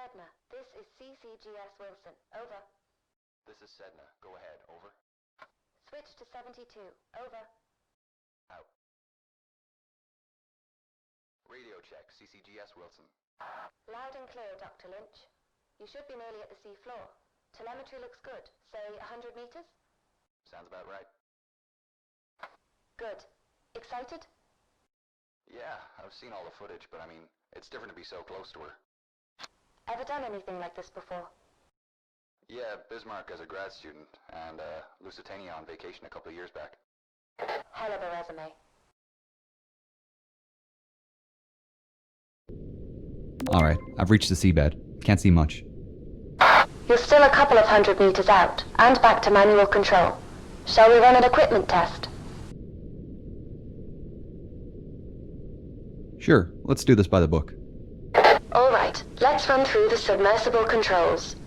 Sedna. This is CCGS Wilson. Over. This is Sedna. Go ahead. Over. Switch to 72. Over. Out. Radio check. CCGS Wilson. Loud and clear, Dr. Lynch. You should be nearly at the seafloor. Telemetry looks good. Say 100 meters? Sounds about right. Good. Excited? Yeah, I've seen all the footage, but I mean, it's different to be so close to her. Ever done anything like this before? Yeah, Bismarck as a grad student, and Lusitania on vacation a couple of years back. Hell of a resume. Alright, I've reached the seabed. Can't see much. You're still a couple of 100 meters out, and back to manual control. Shall we run an equipment test? Sure, let's do this by the book. Alright, let's run through the submersible controls.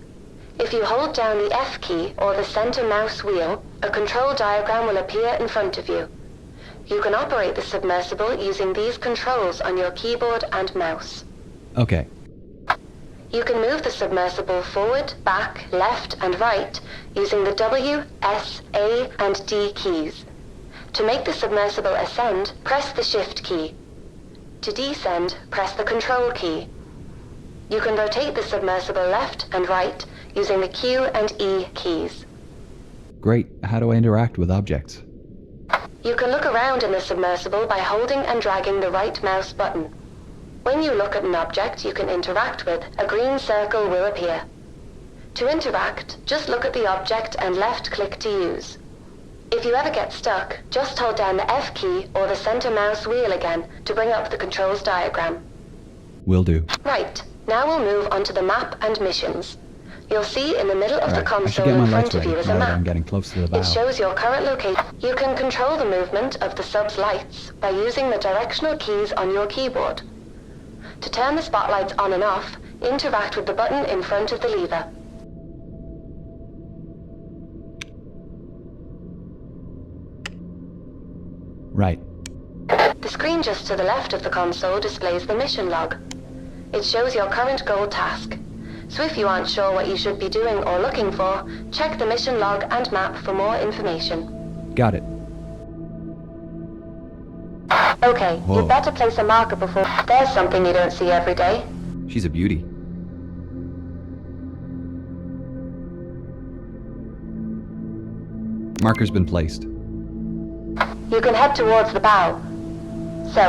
If you hold down the F key or the center mouse wheel, a control diagram will appear in front of you. You can operate the submersible using these controls on your keyboard and mouse. Okay. You can move the submersible forward, back, left, and right using the W, S, A, and D keys. To make the submersible ascend, press the Shift key. To descend, press the Control key. You can rotate the submersible left and right using the Q and E keys. Great. How do I interact with objects? You can look around in the submersible by holding and dragging the right mouse button. When you look at an object you can interact with, a green circle will appear. To interact, just look at the object and left-click to use. If you ever get stuck, just hold down the F key or the center mouse wheel again to bring up the controls diagram. Will do. Right, now we'll move on to the map and missions. You'll see in the middle of the Alright, I should console get my in lights front of ready you is now a that I'm map. getting close to the bow. It shows your current location. You can control the movement of the sub's lights by using the directional keys on your keyboard. To turn the spotlights on and off, interact with the button in front of the lever. Right. The screen just to the left of the console displays the mission log. It shows your current goal task. So if you aren't sure what you should be doing or looking for, check the mission log and map for more information. Got it. Okay, Whoa. you'd better place a marker before... There's something you don't see every day. She's a beauty. Marker's been placed. You can head towards the bow. So,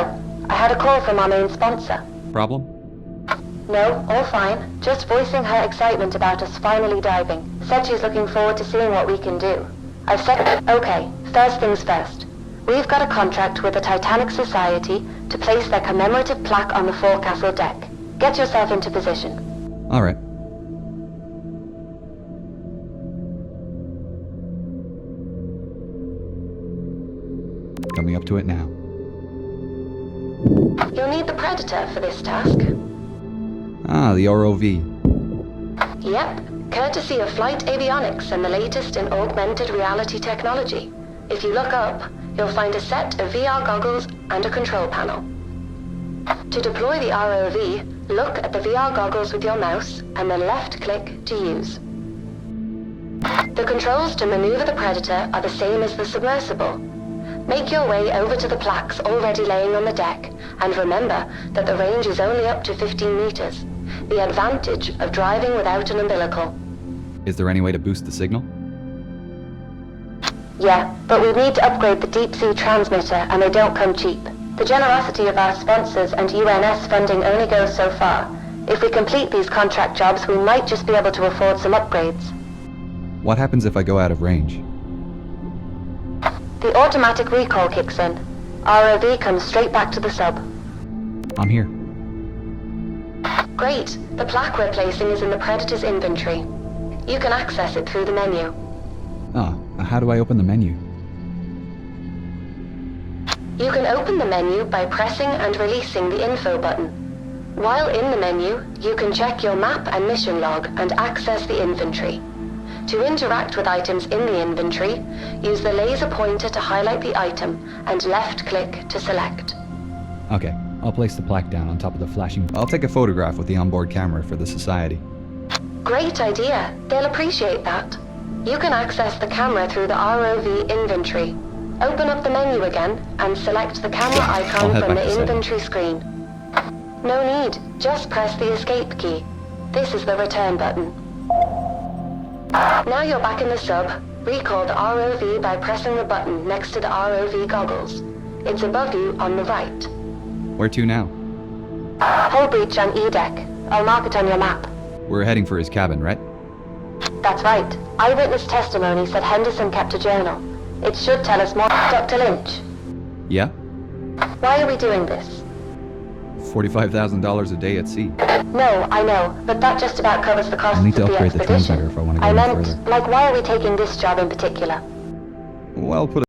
I had a call from our main sponsor. Problem? No, all fine. Just voicing her excitement about us finally diving. Said she's looking forward to seeing what we can do. I've said, okay, first things first. We've got a contract with the Titanic Society to place their commemorative plaque on the forecastle deck. Get yourself into position. Alright. Coming up to it now. You'll need the Predator for this task. Ah, the ROV. Yep, courtesy of Flight Avionics and the latest in augmented reality technology. If you look up, you'll find a set of VR goggles and a control panel. To deploy the ROV, look at the VR goggles with your mouse and then left-click to use. The controls to maneuver the Predator are the same as the submersible. Make your way over to the plaques already laying on the deck, and remember that the range is only up to 15 meters. The advantage of driving without an umbilical. Is there any way to boost the signal? Yeah, but we need to upgrade the deep-sea transmitter, and they don't come cheap. The generosity of our sponsors and UNS funding only goes so far. If we complete these contract jobs, we might just be able to afford some upgrades. What happens if I go out of range? The automatic recall kicks in. ROV comes straight back to the sub. I'm here. Great! The plaque we're placing is in the Predator's inventory. You can access it through the menu. Ah, how do I open the menu? You can open the menu by pressing and releasing the info button. While in the menu, you can check your map and mission log and access the inventory. To interact with items in the inventory, use the laser pointer to highlight the item and left-click to select. Okay. I'll place the plaque down on top of the flashing... I'll take a photograph with the onboard camera for the Society. Great idea. They'll appreciate that. You can access the camera through the ROV inventory. Open up the menu again and select the camera icon head from back to the setting. inventory screen. No need. Just press the escape key. This is the return button. Now you're back in the sub. Recall the ROV by pressing the button next to the ROV goggles. It's above you on the right. Where to now? Hull breach on E deck. I'll mark it on your map. We're heading for his cabin, right? That's right. Eyewitness testimony said Henderson kept a journal. It should tell us more. Dr. Lynch, Yeah? why are we doing this? $45,000 a day at sea. No, I know, but that just about covers the costs I'll need to of the upgrade the expedition. transmitter if I want to go I any meant, further. like, why are we taking this job in particular? Well, put it...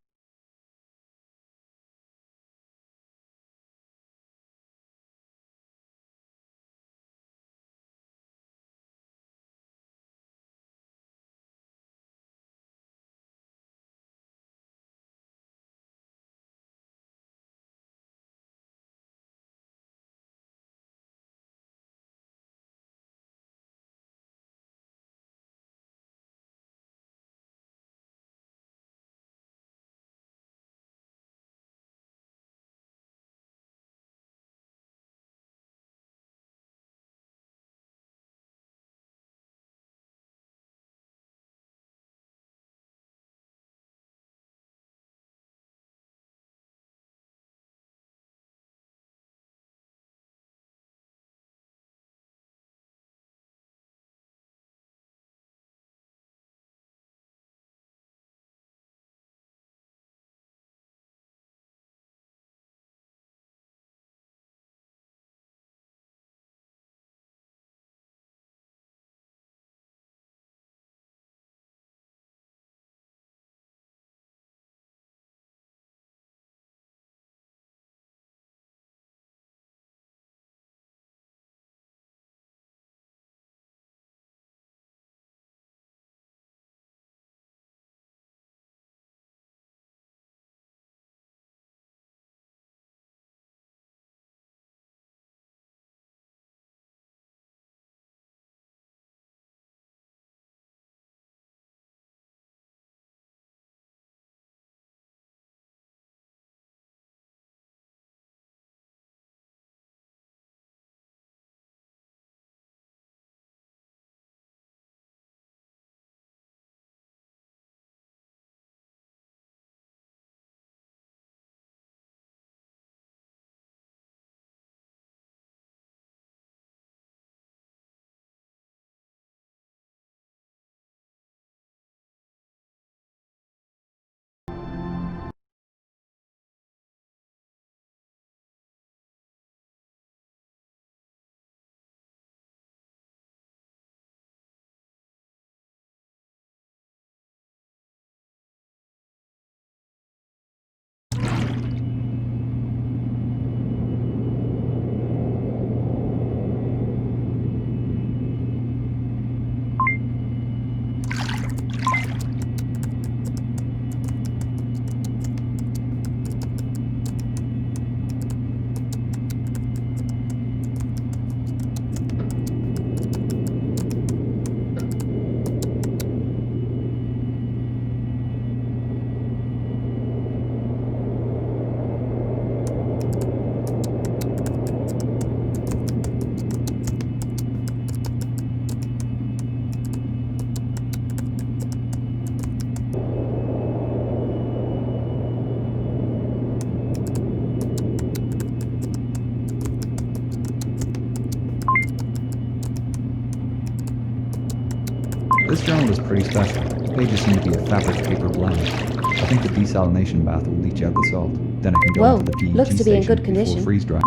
This journal is pretty special. The pages seem to be a fabric paper blend. I think the desalination bath will leach out the salt. Then it can go Whoa, into the PEG looks to be in station good before condition. freeze dry.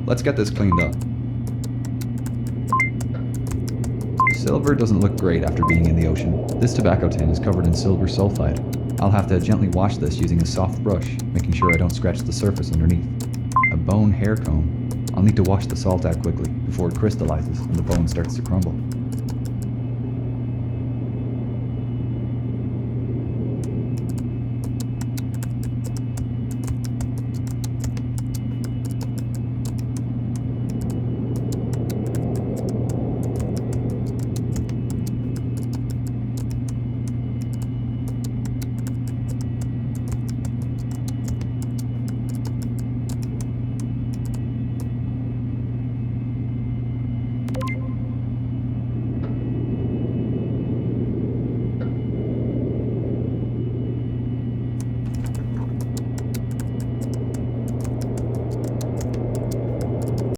Let's get this cleaned up. Silver doesn't look great after being in the ocean. This tobacco tin is covered in silver sulfide. I'll have to gently wash this using a soft brush, making sure I don't scratch the surface underneath. A bone hair comb. I'll need to wash the salt out quickly before it crystallizes and the bone starts to crumble.